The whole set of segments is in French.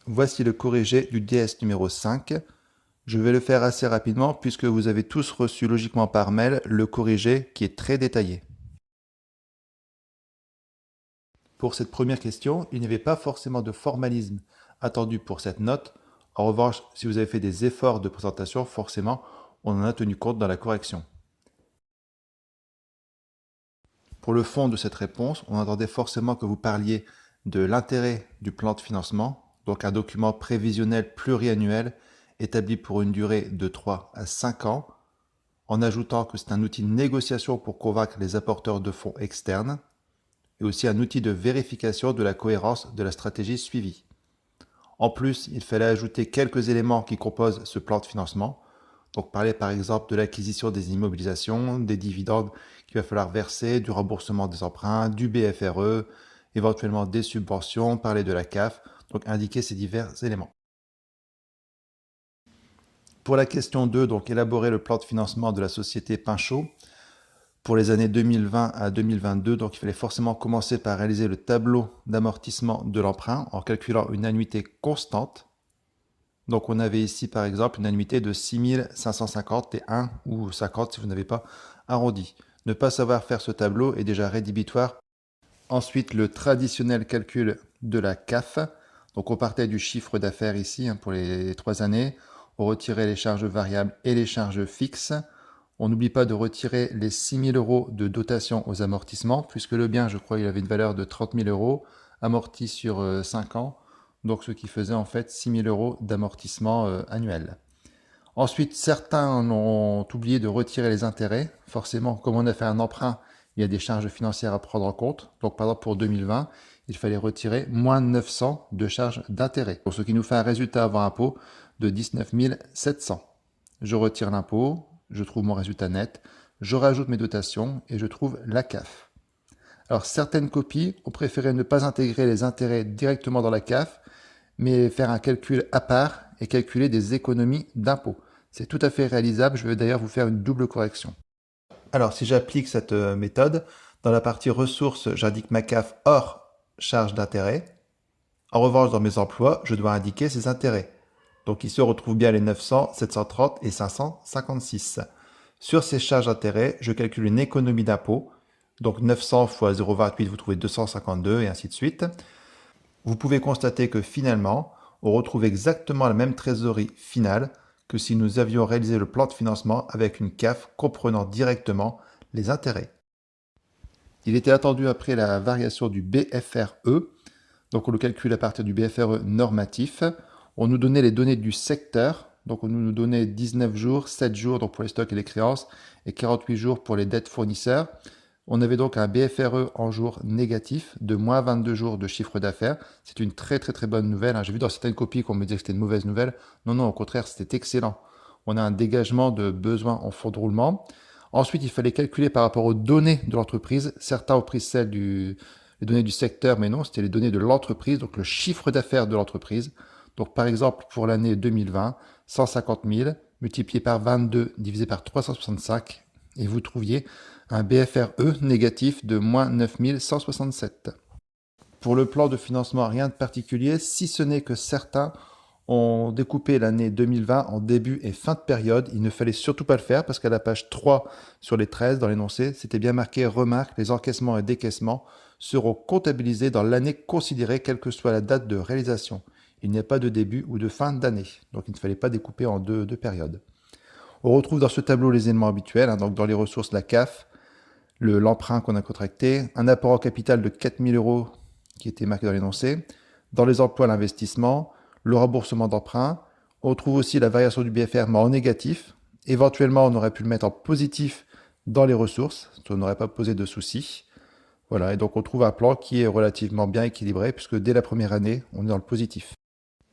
Voici le corrigé du DS numéro 5. Je vais le faire assez rapidement puisque vous avez tous reçu logiquement par mail le corrigé qui est très détaillé. Pour cette première question, il n'y avait pas forcément de formalisme attendu pour cette note. En revanche, si vous avez fait des efforts de présentation, forcément, on en a tenu compte dans la correction. Pour le fond de cette réponse, on attendait forcément que vous parliez de l'intérêt du plan de financement, donc un document prévisionnel pluriannuel établi pour une durée de 3 à 5 ans, en ajoutant que c'est un outil de négociation pour convaincre les apporteurs de fonds externes, et aussi un outil de vérification de la cohérence de la stratégie suivie. En plus, il fallait ajouter quelques éléments qui composent ce plan de financement. Donc parler par exemple de l'acquisition des immobilisations, des dividendes qu'il va falloir verser, du remboursement des emprunts, du BFRE, éventuellement des subventions, parler de la CAF, donc indiquer ces divers éléments. Pour la question 2, donc élaborer le plan de financement de la société Pinchot pour les années 2020 à 2022. Donc il fallait forcément commencer par réaliser le tableau d'amortissement de l'emprunt en calculant une annuité constante. Donc on avait ici par exemple une annuité de 6 550 et 1 ou 50 si vous n'avez pas arrondi. Ne pas savoir faire ce tableau est déjà rédhibitoire. Ensuite, le traditionnel calcul de la CAF. Donc on partait du chiffre d'affaires ici pour les 3 années. On retirait les charges variables et les charges fixes. On n'oublie pas de retirer les 6 000 € de dotation aux amortissements, puisque le bien, je crois, il avait une valeur de 30 000 €, amorti sur 5 ans, donc ce qui faisait en fait 6 000 € d'amortissement annuel. Ensuite, certains ont oublié de retirer les intérêts. Forcément, comme on a fait un emprunt, il y a des charges financières à prendre en compte. Donc par exemple pour 2020, il fallait retirer moins 900 de charges d'intérêt, pour ce qui nous fait un résultat avant impôt de 19 700. Je retire l'impôt, je trouve mon résultat net, je rajoute mes dotations et je trouve la CAF. Alors certaines copies ont préféré ne pas intégrer les intérêts directement dans la CAF, mais faire un calcul à part et calculer des économies d'impôts. C'est tout à fait réalisable, je vais d'ailleurs vous faire une double correction. Alors si j'applique cette méthode, dans la partie ressources, j'indique ma CAF hors charge d'intérêt. En revanche, dans mes emplois, je dois indiquer ces intérêts. Donc ici, on retrouve bien les 900, 730 et 556. Sur ces charges d'intérêt, je calcule une économie d'impôt. Donc 900 fois 0,28, vous trouvez 252 et ainsi de suite. Vous pouvez constater que finalement, on retrouve exactement la même trésorerie finale que si nous avions réalisé le plan de financement avec une CAF comprenant directement les intérêts. Il était attendu après la variation du BFRE, donc on le calcule à partir du BFRE normatif. On nous donnait les données du secteur, donc on nous donnait 19 jours, 7 jours donc pour les stocks et les créances, et 48 jours pour les dettes fournisseurs. On avait donc un BFRE en jour négatif de moins 22 jours de chiffre d'affaires. C'est une très bonne nouvelle. J'ai vu dans certaines copies qu'on me disait que c'était une mauvaise nouvelle. Non, non, au contraire, c'était excellent. On a un dégagement de besoins en fonds de roulement. Ensuite, il fallait calculer par rapport aux données de l'entreprise. Certains ont pris les données du secteur, mais non, c'était les données de l'entreprise, donc le chiffre d'affaires de l'entreprise. Donc par exemple, pour l'année 2020, 150 000 multiplié par 22 divisé par 365, et vous trouviez un BFRE négatif de moins 9 167. Pour le plan de financement, rien de particulier, si ce n'est que certains ont découpé l'année 2020 en début et fin de période. Il ne fallait surtout pas le faire parce qu'à la page 3 sur les 13 dans l'énoncé, c'était bien marqué « Remarque, les encaissements et décaissements seront comptabilisés dans l'année considérée, quelle que soit la date de réalisation. Il n'y a pas de début ou de fin d'année. » Donc il ne fallait pas découper en deux périodes. On retrouve dans ce tableau les éléments habituels, donc dans les ressources, la CAF, l'emprunt qu'on a contracté, un apport en capital de 4 000 € qui était marqué dans l'énoncé, dans les emplois, l'investissement, le remboursement d'emprunt. On retrouve aussi la variation du BFR, mais en négatif. Éventuellement, on aurait pu le mettre en positif dans les ressources, ça n'aurait pas posé de soucis. Voilà, et donc on trouve un plan qui est relativement bien équilibré, puisque dès la première année, on est dans le positif.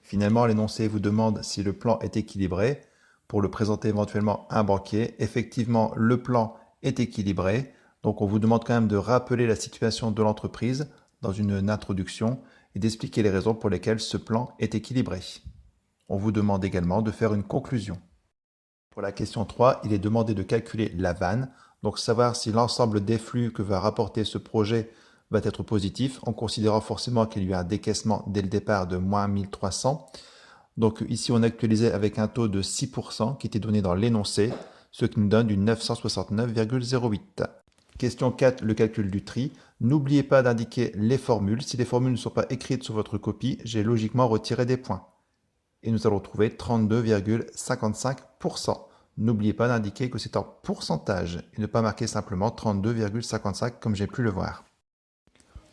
Finalement, l'énoncé vous demande si le plan est équilibré pour le présenter éventuellement à un banquier. Effectivement, le plan est équilibré. Donc on vous demande quand même de rappeler la situation de l'entreprise dans une introduction et d'expliquer les raisons pour lesquelles ce plan est équilibré. On vous demande également de faire une conclusion. Pour la question 3, il est demandé de calculer la vanne, donc savoir si l'ensemble des flux que va rapporter ce projet va être positif en considérant forcément qu'il y a eu un décaissement dès le départ de moins 1300. Donc ici, on actualisait avec un taux de 6% qui était donné dans l'énoncé, ce qui nous donne du 969,08. Question 4, le calcul du tri. N'oubliez pas d'indiquer les formules. Si les formules ne sont pas écrites sur votre copie, j'ai logiquement retiré des points. Et nous allons trouver 32,55%. N'oubliez pas d'indiquer que c'est en pourcentage et ne pas marquer simplement 32,55 comme j'ai pu le voir.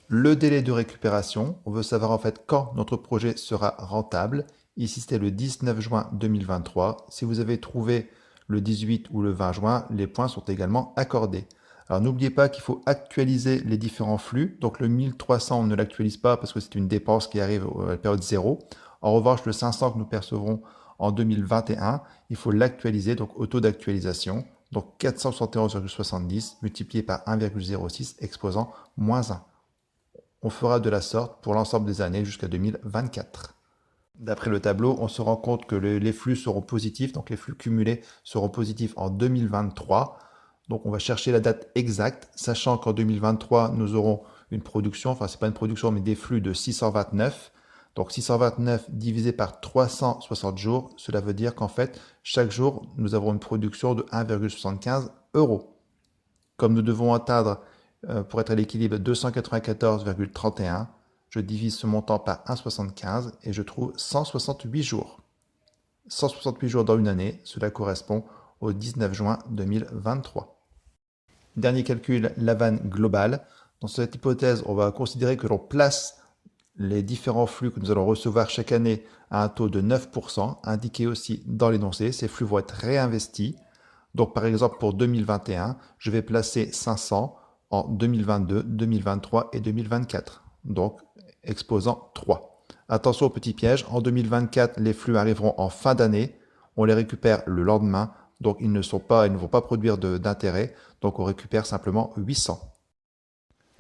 Le délai de récupération, on veut savoir en fait quand notre projet sera rentable. Ici, c'était le 19 juin 2023. Si vous avez trouvé le 18 ou le 20 juin, les points sont également accordés. Alors n'oubliez pas qu'il faut actualiser les différents flux. Donc le 1300, on ne l'actualise pas parce que c'est une dépense qui arrive à la période 0. En revanche, le 500 que nous percevrons en 2021, il faut l'actualiser, donc au taux d'actualisation. Donc 471,70 multiplié par 1,06 exposant moins 1. On fera de la sorte pour l'ensemble des années jusqu'à 2024. D'après le tableau, on se rend compte que les flux seront positifs, donc les flux cumulés seront positifs en 2023. Donc on va chercher la date exacte, sachant qu'en 2023, nous aurons une production, enfin c'est pas une production, mais des flux de 629. Donc 629 divisé par 360 jours, cela veut dire qu'en fait, chaque jour, nous avons une production de 1,75 euros. Comme nous devons atteindre, pour être à l'équilibre, 294,31, je divise ce montant par 1,75 et je trouve 168 jours. 168 jours dans une année, cela correspond au 19 juin 2023. Dernier calcul, la vanne globale. Dans cette hypothèse, on va considérer que l'on place les différents flux que nous allons recevoir chaque année à un taux de 9%, indiqué aussi dans l'énoncé. Ces flux vont être réinvestis. Donc par exemple pour 2021, je vais placer 500 en 2022, 2023 et 2024. Donc exposant 3. Attention au petit piège, en 2024, les flux arriveront en fin d'année, on les récupère le lendemain, donc ils ne vont pas produire d'intérêt, donc on récupère simplement 800.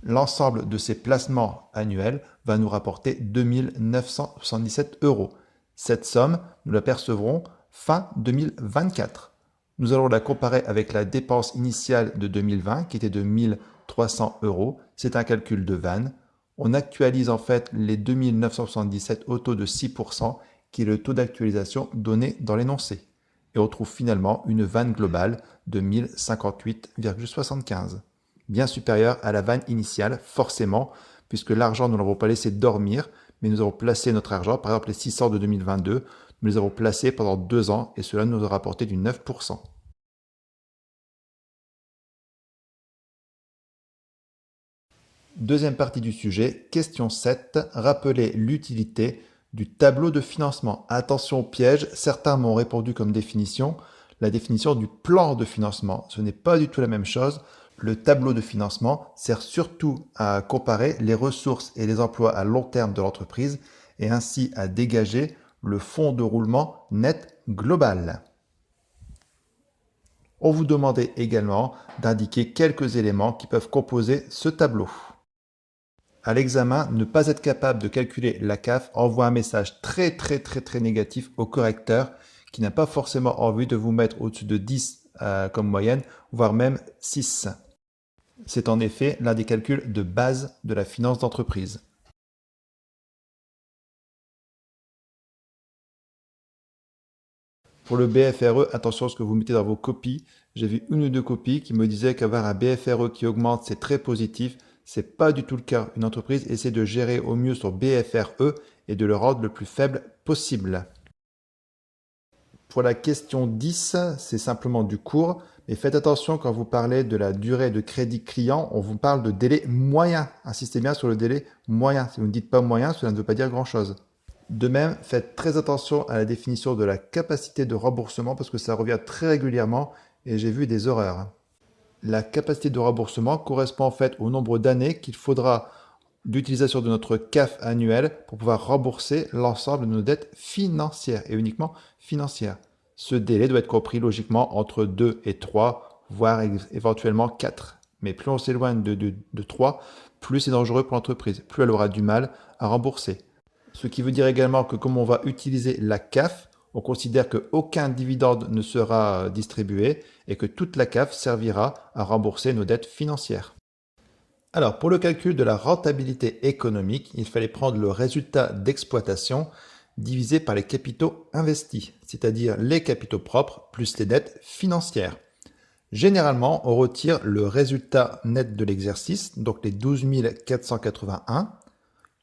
L'ensemble de ces placements annuels va nous rapporter 2977 euros. Cette somme, nous la percevrons fin 2024. Nous allons la comparer avec la dépense initiale de 2020 qui était de 1300 euros. C'est un calcul de vanne. On actualise en fait les 2977 au taux de 6% qui est le taux d'actualisation donné dans l'énoncé. Et on trouve finalement une vanne globale de 1058,75. Bien supérieure à la vanne initiale, forcément, puisque l'argent, nous ne l'avons pas laissé dormir, mais nous avons placé notre argent, par exemple les 600 de 2022, nous les avons placés pendant 2 ans et cela nous a rapporté du 9%. Deuxième partie du sujet, question 7, rappelez l'utilité du tableau de financement. Attention au piège, certains m'ont répondu comme définition, la définition du plan de financement. Ce n'est pas du tout la même chose. Le tableau de financement sert surtout à comparer les ressources et les emplois à long terme de l'entreprise et ainsi à dégager le fonds de roulement net global. On vous demandait également d'indiquer quelques éléments qui peuvent composer ce tableau. À l'examen, ne pas être capable de calculer la CAF envoie un message très négatif au correcteur qui n'a pas forcément envie de vous mettre au-dessus de 10 comme moyenne, voire même 6. C'est en effet l'un des calculs de base de la finance d'entreprise. Pour le BFRE, attention à ce que vous mettez dans vos copies. J'ai vu une ou deux copies qui me disaient qu'avoir un BFRE qui augmente, c'est très positif. C'est pas du tout le cas. Une entreprise essaie de gérer au mieux son BFRE et de le rendre le plus faible possible. Pour la question 10, c'est simplement du court, mais faites attention quand vous parlez de la durée de crédit client, on vous parle de délai moyen. Insistez bien sur le délai moyen. Si vous ne dites pas moyen, cela ne veut pas dire grand-chose. De même, faites très attention à la définition de la capacité de remboursement parce que ça revient très régulièrement et j'ai vu des horreurs. La capacité de remboursement correspond en fait au nombre d'années qu'il faudra d'utilisation de notre CAF annuel pour pouvoir rembourser l'ensemble de nos dettes financières et uniquement financières. Ce délai doit être compris logiquement entre 2 et 3, voire éventuellement 4. Mais plus on s'éloigne de 3, plus c'est dangereux pour l'entreprise, plus elle aura du mal à rembourser. Ce qui veut dire également que comme on va utiliser la CAF, on considère qu'aucun dividende ne sera distribué et que toute la CAF servira à rembourser nos dettes financières. Alors, pour le calcul de la rentabilité économique, il fallait prendre le résultat d'exploitation divisé par les capitaux investis, c'est-à-dire les capitaux propres plus les dettes financières. Généralement, on retire le résultat net de l'exercice, donc les 12 481.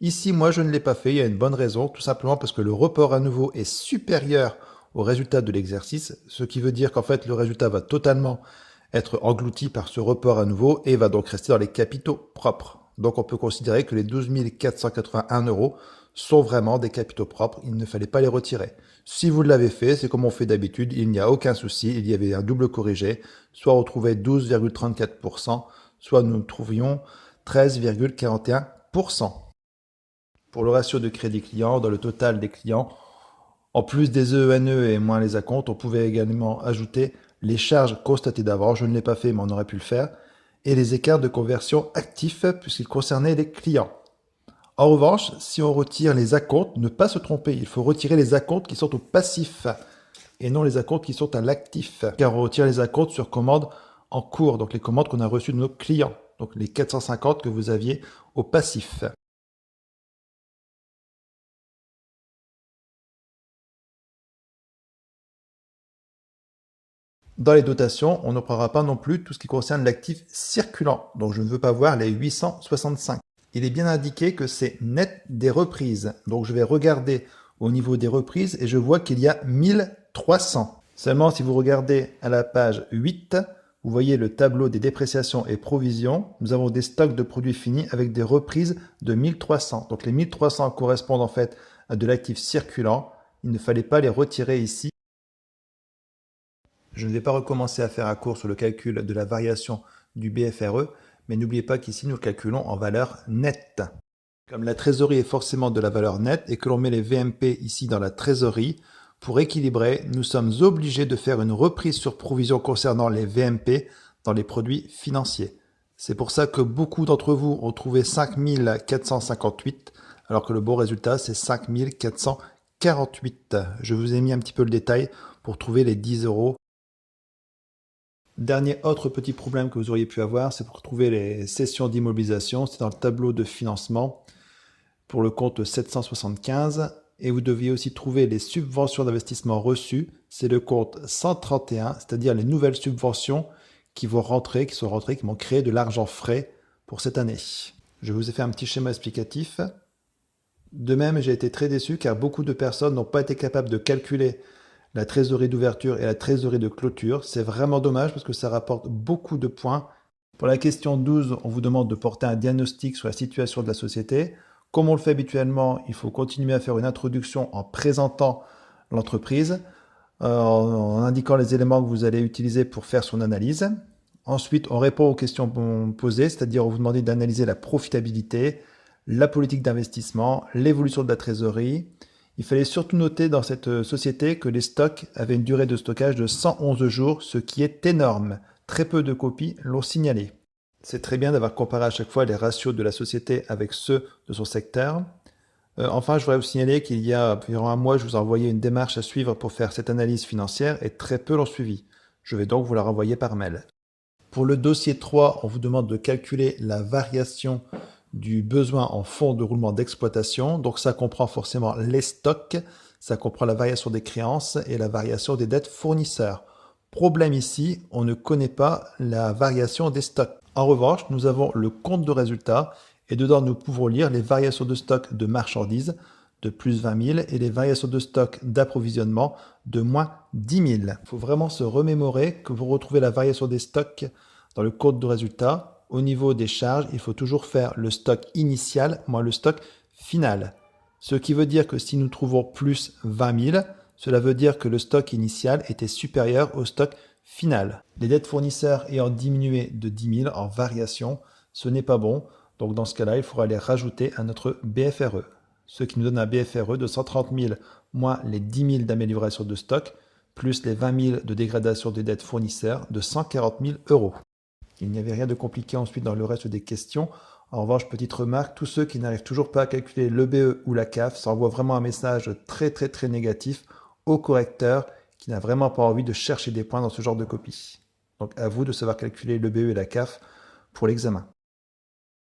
Ici, moi, je ne l'ai pas fait, il y a une bonne raison, tout simplement parce que le report à nouveau est supérieur au résultat de l'exercice, ce qui veut dire qu'en fait, le résultat va totalement être englouti par ce report à nouveau et va donc rester dans les capitaux propres. Donc, on peut considérer que les 12 481 euros sont vraiment des capitaux propres, il ne fallait pas les retirer. Si vous l'avez fait, c'est comme on fait d'habitude, il n'y a aucun souci, il y avait un double corrigé, soit on trouvait 12,34%, soit nous trouvions 13,41%. Pour le ratio de crédit client, dans le total des clients, en plus des ENE et moins les acomptes, on pouvait également ajouter les charges constatées d'avant, je ne l'ai pas fait mais on aurait pu le faire, et les écarts de conversion actifs puisqu'ils concernaient les clients. En revanche, si on retire les acomptes, ne pas se tromper, il faut retirer les acomptes qui sont au passif et non les acomptes qui sont à l'actif, car on retire les acomptes sur commande en cours, donc les commandes qu'on a reçues de nos clients, donc les 450 que vous aviez au passif. Dans les dotations, on ne prendra pas non plus tout ce qui concerne l'actif circulant, donc je ne veux pas voir les 865. Il est bien indiqué que c'est net des reprises, donc je vais regarder au niveau des reprises et je vois qu'il y a 1300. Seulement si vous regardez à la page 8, vous voyez le tableau des dépréciations et provisions, nous avons des stocks de produits finis avec des reprises de 1300. Donc les 1300 correspondent en fait à de l'actif circulant, il ne fallait pas les retirer ici. Je ne vais pas recommencer à faire un cours sur le calcul de la variation du BFRE, mais n'oubliez pas qu'ici nous calculons en valeur nette. Comme la trésorerie est forcément de la valeur nette et que l'on met les VMP ici dans la trésorerie, pour équilibrer, nous sommes obligés de faire une reprise sur provision concernant les VMP dans les produits financiers. C'est pour ça que beaucoup d'entre vous ont trouvé 5458, alors que le bon résultat c'est 5448. Je vous ai mis un petit peu le détail pour trouver les 10 euros. Dernier autre petit problème que vous auriez pu avoir, c'est pour trouver les cessions d'immobilisation. C'est dans le tableau de financement pour le compte 775. Et vous deviez aussi trouver les subventions d'investissement reçues. C'est le compte 131, c'est-à-dire les nouvelles subventions qui sont rentrées, qui vont créer de l'argent frais pour cette année. Je vous ai fait un petit schéma explicatif. De même, j'ai été très déçu car beaucoup de personnes n'ont pas été capables de calculer la trésorerie d'ouverture et la trésorerie de clôture. C'est vraiment dommage parce que ça rapporte beaucoup de points. Pour la question 12, on vous demande de porter un diagnostic sur la situation de la société. Comme on le fait habituellement, il faut continuer à faire une introduction en présentant l'entreprise, en indiquant les éléments que vous allez utiliser pour faire son analyse. Ensuite, on répond aux questions posées, c'est-à-dire on vous demande d'analyser la profitabilité, la politique d'investissement, l'évolution de la trésorerie. Il fallait surtout noter dans cette société que les stocks avaient une durée de stockage de 111 jours, ce qui est énorme. Très peu de copies l'ont signalé. C'est très bien d'avoir comparé à chaque fois les ratios de la société avec ceux de son secteur. Enfin, je voudrais vous signaler qu'il y a environ un mois, je vous ai envoyé une démarche à suivre pour faire cette analyse financière et très peu l'ont suivi. Je vais donc vous la renvoyer par mail. Pour le dossier 3, on vous demande de calculer la variation du besoin en fonds de roulement d'exploitation. Donc ça comprend forcément les stocks, ça comprend la variation des créances et la variation des dettes fournisseurs. Problème ici, on ne connaît pas la variation des stocks. En revanche, nous avons le compte de résultat et dedans nous pouvons lire les variations de stock de marchandises de plus 20 000 et les variations de stock d'approvisionnement de moins 10 000. Il faut vraiment se remémorer que vous retrouvez la variation des stocks dans le compte de résultat. Au niveau des charges, il faut toujours faire le stock initial moins le stock final. Ce qui veut dire que si nous trouvons plus 20 000, cela veut dire que le stock initial était supérieur au stock final. Les dettes fournisseurs ayant diminué de 10 000 en variation, ce n'est pas bon. Donc dans ce cas-là, il faudra les rajouter à notre BFRE. Ce qui nous donne un BFRE de 130 000 moins les 10 000 d'amélioration de stock, plus les 20 000 de dégradation des dettes fournisseurs de 140 000 euros. Il n'y avait rien de compliqué ensuite dans le reste des questions. En revanche, petite remarque, tous ceux qui n'arrivent toujours pas à calculer le BE ou la CAF, ça envoie vraiment un message très négatif au correcteur qui n'a vraiment pas envie de chercher des points dans ce genre de copie. Donc à vous de savoir calculer le BE et la CAF pour l'examen.